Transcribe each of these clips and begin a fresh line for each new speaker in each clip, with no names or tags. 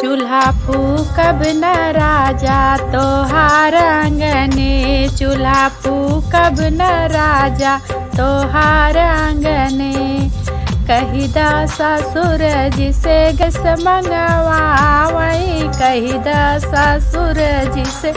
चूल्हा फूकब न राजा तोहार आंगने, चूल्हा फूकब न राजा तोहार आंगने। कही दा ससुर जी से गैस मंगवावई, कही दा ससुर जी से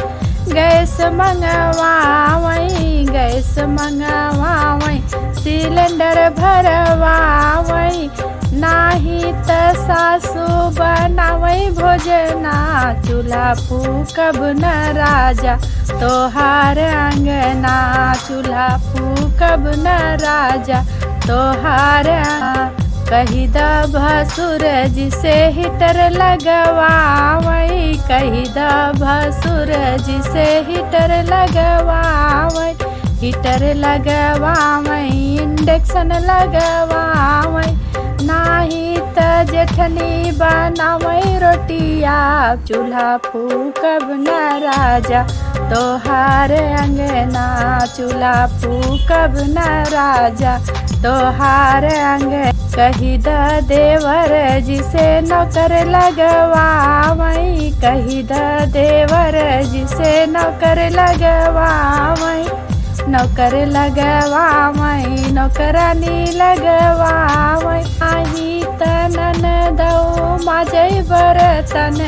गैस मंगवावई, गैस मंगवावई, सिलेंडर भरवावई, नाही त सासु बनावई भोजना। चूल्हा फूकब न राजा तोहार अंगना, चूल्हा फूकब न राजा तोहार। कही दा भसुर जी से हीटर लगवावई, कही दा भसुर जी से हीटर लगवावई, हीटर लगवावई, इंडक्शन लगवावई, नाही त जेठनी बनावई रोटिया। चूल्हा फूकब न राजा तोहार अंगना, चूल्हा फूकब न राजा तोहार अंगना। कही दा देवर जी से नौकर लगवावई, कही दा देवर जी से नौकर लगवावई, नौकर लगवावई, नौकरानी लगवावई, नाही त ननदऊ माजई बरतन।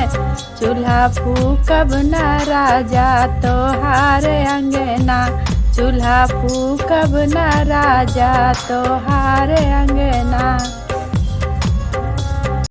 चूल्हा फूकब न राजा तोहार अंगना, चूल्हा फूकब न राजा तोहार अंगना।